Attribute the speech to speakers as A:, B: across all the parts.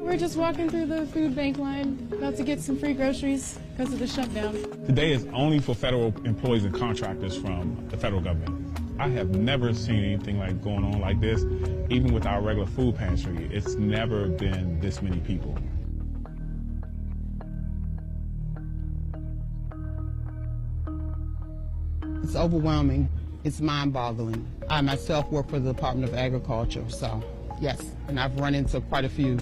A: We're just walking through the food bank line, about to get some free groceries because of the shutdown.
B: Today is only for federal employees and contractors from the federal government. I have never seen anything like going on like this, even with our regular food pantry. It's never been this many people.
C: It's overwhelming. It's mind-boggling. I myself work for the Department of Agriculture, so yes, and I've run into quite a few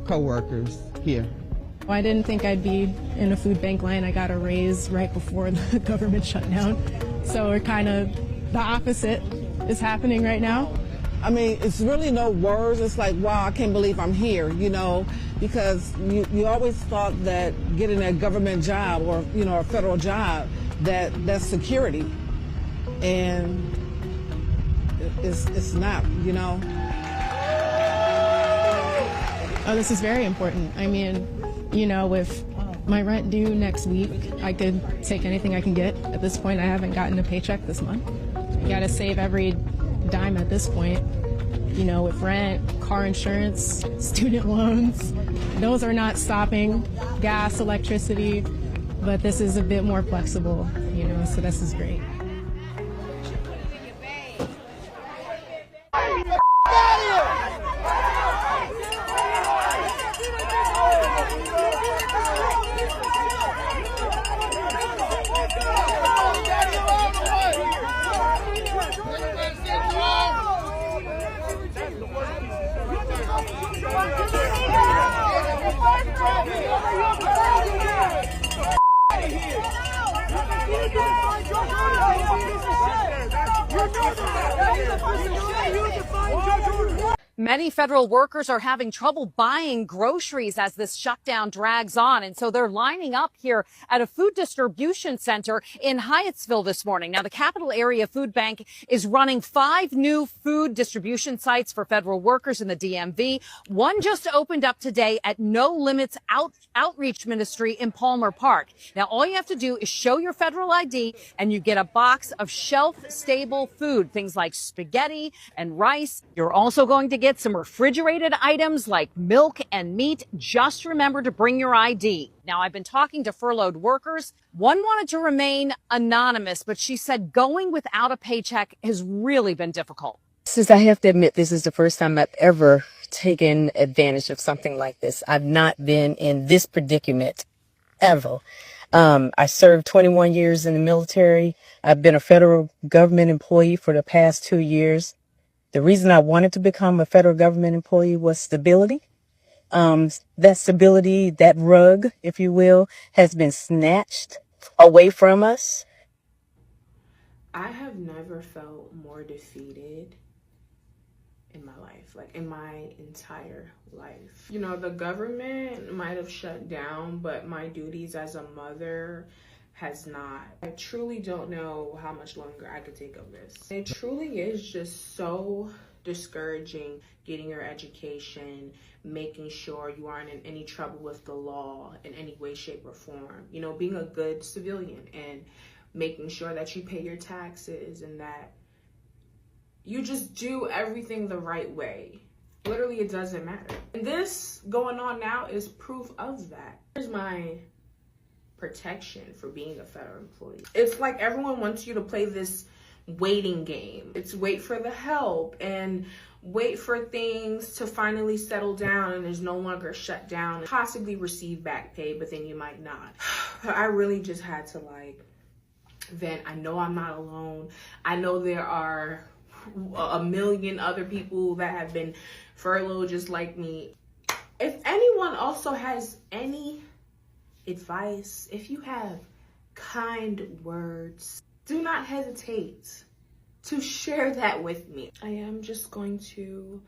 C: co-workers here.
A: I didn't think I'd be in a food bank line. I got a raise right before the government shut down. So we're kind of the opposite is happening right now.
D: I mean, it's really no words. It's like, wow, I can't believe I'm here, you know, because you always thought that getting a government job or, you know, a federal job, that's security. And it's not, you know.
A: Oh, this is very important. I mean, you know, with my rent due next week, I could take anything I can get. At this point, I haven't gotten a paycheck this month. You gotta save every dime at this point. You know, with rent, car insurance, student loans, those are not stopping. Gas, electricity, but this is a bit more flexible, you know, so this is great.
E: Many federal workers are having trouble buying groceries as this shutdown drags on. And so they're lining up here at a food distribution center in Hyattsville this morning. Now, the Capital Area Food Bank is running 5 new food distribution sites for federal workers in the DMV. One just opened up today at No Limits Outreach Ministry in Palmer Park. Now, all you have to do is show your federal ID and you get a box of shelf-stable food, things like spaghetti and rice. You're also going to get some refrigerated items like milk and meat. Just remember to bring your ID. Now, I've been talking to furloughed workers. One wanted to remain anonymous, but she said going without a paycheck has really been difficult.
F: Since I have to admit, this is the first time I've ever taken advantage of something like this. I've not been in this predicament ever. I served 21 years in the military. I've been a federal government employee for the past 2 years. The reason I wanted to become a federal government employee was stability. That stability, that rug, if you will, has been snatched away from us.
G: I have never felt more defeated in my life, like in my entire life. You know, the government might have shut down, but my duties as a mother has not. I truly don't know how much longer I could take of this. It truly is just so discouraging getting your education, making sure you aren't in any trouble with the law in any way, shape, or form. You know, being a good civilian and making sure that you pay your taxes and that you just do everything the right way. Literally, it doesn't matter. And this going on now is proof of that. Here's my protection for being a federal employee. It's like everyone wants you to play this waiting game. It's wait for the help and wait for things to finally settle down and there's no longer shut down. Possibly receive back pay, but then you might not. I really just had to vent. I know I'm not alone. I know there are a million other people that have been furloughed just like me. If anyone also has any advice, if you have kind words, do not hesitate to share that with me. I am just going to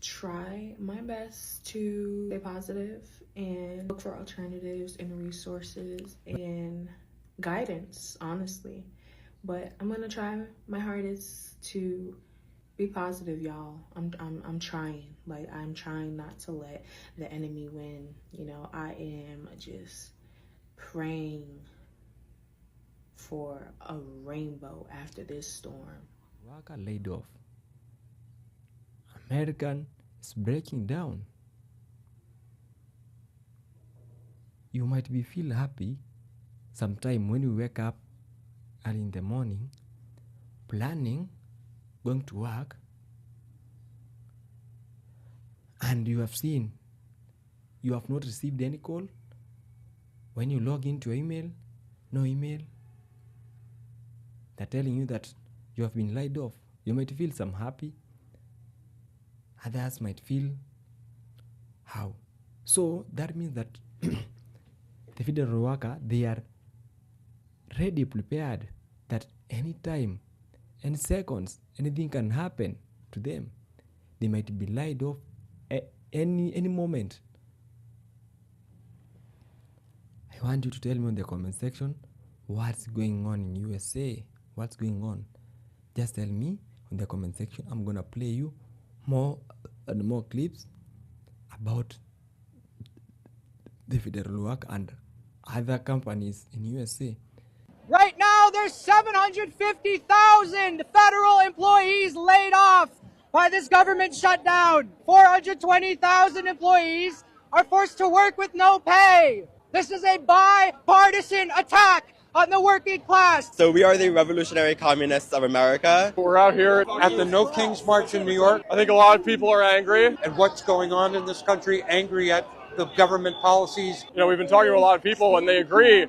G: try my best to stay positive and look for alternatives and resources and guidance, honestly. But I'm gonna try my hardest to be positive, y'all. I'm trying. Like, I'm trying not to let the enemy win. You know, I am just praying for a rainbow after this storm.
H: I got laid off American is breaking down. You might be feel happy sometime when you wake up early in the morning, planning, going to work, and you have seen you have not received any call. When you log into your email, no email. They're telling you that you have been laid off. You might feel some happy. Others might feel how. So that means that the federal worker, they are ready, prepared, that anytime, any seconds, anything can happen to them. They might be laid off at any moment. I want you to tell me in the comment section what's going on in USA. What's going on? Just tell me in the comment section. I'm gonna play you more and more clips about the federal work and other companies in USA.
I: Right now, there's 750,000 federal employees laid off by this government shutdown. 420,000 employees are forced to work with no pay. This is a bipartisan attack on the working class.
J: So we are the Revolutionary Communists of America.
K: We're out here at the No Kings March in New York. I think a lot of people are angry at what's going on in this country, angry at the government policies. You know, we've been talking to a lot of people and they agree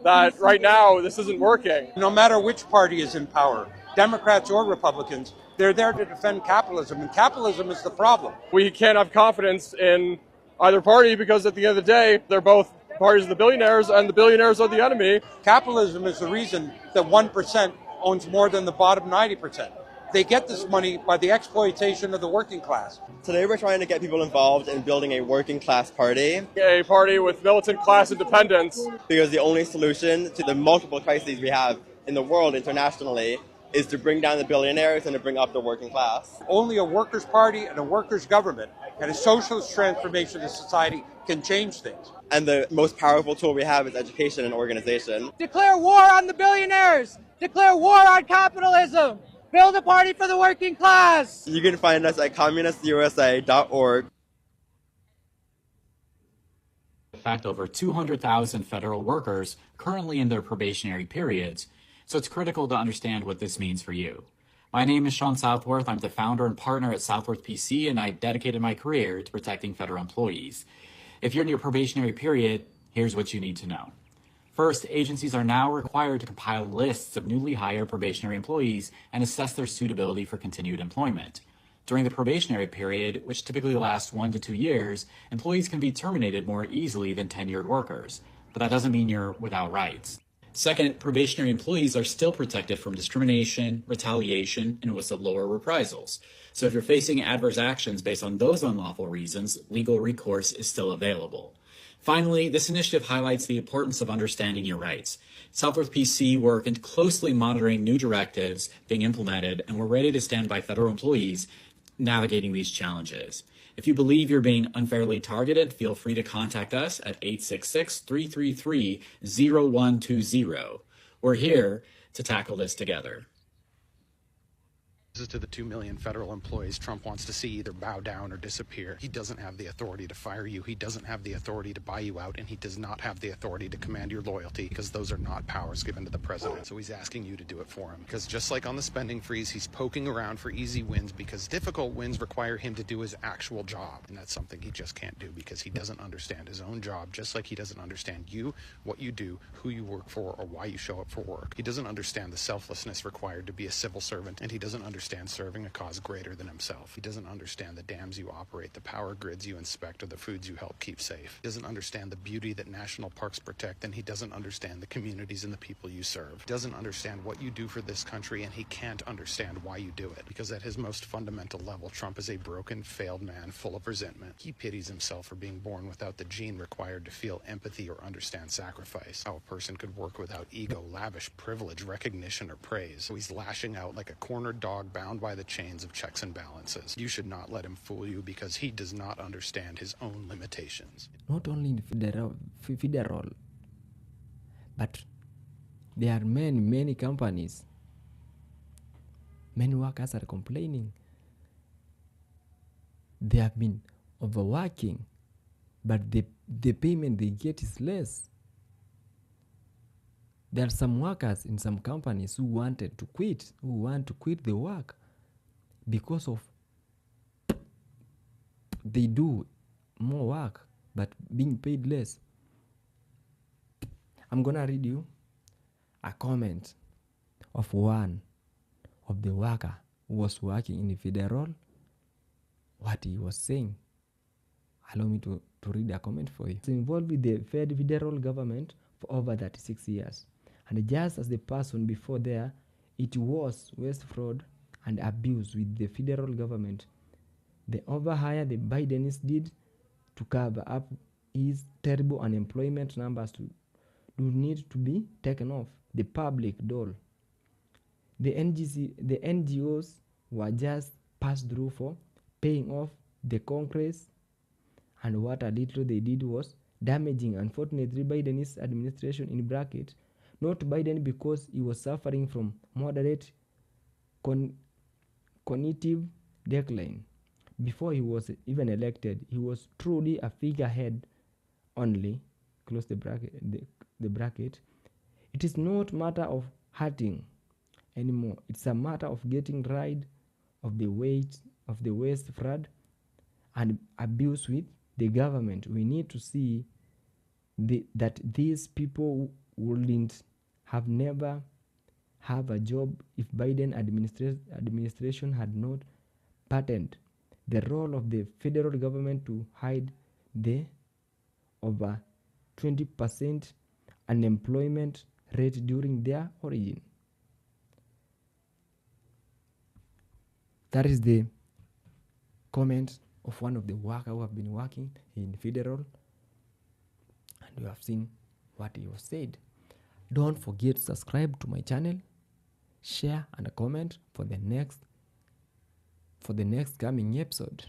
K: that right now this isn't working. No matter which party is in power, Democrats or Republicans, they're there to defend capitalism, and capitalism is the problem. We can't have confidence in either party because at the end of the day, they're both parties of the billionaires, and the billionaires are the enemy. Capitalism is the reason that 1% owns more than the bottom 90%. They get this money by the exploitation of the working class.
J: Today we're trying to get people involved in building a working class party.
K: A party with militant class independence.
J: Because the only solution to the multiple crises we have in the world internationally is to bring down the billionaires and to bring up the working class.
K: Only a workers' party and a workers' government and a socialist transformation of society can change things.
J: And the most powerful tool we have is education and organization.
I: Declare war on the billionaires. Declare war on capitalism. Build a party for the working class.
J: You can find us at communistusa.org.
L: In fact, over 200,000 federal workers currently in their probationary periods, so it's critical to understand what this means for you. My name is Sean Southworth. I'm the founder and partner at Southworth PC, and I dedicated my career to protecting federal employees. If you're in your probationary period, here's what you need to know. First, agencies are now required to compile lists of newly hired probationary employees and assess their suitability for continued employment. During the probationary period, which typically lasts 1 to 2 years, employees can be terminated more easily than tenured workers, but that doesn't mean you're without rights. Second, probationary employees are still protected from discrimination, retaliation, and whistleblower reprisals. So if you're facing adverse actions based on those unlawful reasons, legal recourse is still available. Finally, this initiative highlights the importance of understanding your rights. Southworth PC work in closely monitoring new directives being implemented, and we're ready to stand by federal employees navigating these challenges. If you believe you're being unfairly targeted, feel free to contact us at 866-333-0120. We're here to tackle this together.
M: This is to the 2 million federal employees Trump wants to see either bow down or disappear. He doesn't have the authority to fire you. He doesn't have the authority to buy you out, and he does not have the authority to command your loyalty, because those are not powers given to the president. So he's asking you to do it for him. Because just like on the spending freeze, he's poking around for easy wins, because difficult wins require him to do his actual job. And that's something he just can't do, because he doesn't understand his own job, just like he doesn't understand you, what you do, who you work for, or why you show up for work. He doesn't understand the selflessness required to be a civil servant, and he doesn't understand serving a cause greater than himself. He doesn't understand the dams you operate, the power grids you inspect, or the foods you help keep safe. He doesn't understand the beauty that national parks protect, and he doesn't understand the communities and the people you serve. He doesn't understand what you do for this country, and he can't understand why you do it. Because at his most fundamental level, Trump is a broken, failed man full of resentment. He pities himself for being born without the gene required to feel empathy or understand sacrifice. How a person could work without ego, lavish privilege, recognition, or praise. So he's lashing out like a cornered dog bound by the chains of checks and balances. You should not let him fool you, because he does not understand his own limitations.
H: Not only in federal, but there are many companies. Many workers are complaining they have been overworking, but the payment they get is less. There are some workers in some companies who want to quit the work because of they do more work but being paid less. I'm gonna read you a comment of one of the worker who was working in the federal, what he was saying. Allow me to read a comment for you. It's involved with the federal government for over 36 years. And just as the person before there, it was waste, fraud, and abuse with the federal government. The overhire the Bidenists did to cover up his terrible unemployment numbers do need to be taken off the public dole. The NGOs were just passed through for paying off the Congress, and what a little they did was damaging, unfortunately, Biden's administration, in bracket, not Biden because he was suffering from moderate cognitive decline. Before he was even elected, he was truly a figurehead only, close the bracket. It is not matter of hurting anymore. It's a matter of getting rid of the weight of the waste, fraud, and abuse with the government. We need to see that these people wouldn't have never have a job if Biden administration had not patented the role of the federal government to hide the over 20% unemployment rate during their origin. That is the comment of one of the workers who have been working in federal, and you have seen what he was said. Don't forget to subscribe to my channel, share and comment for the next coming episode.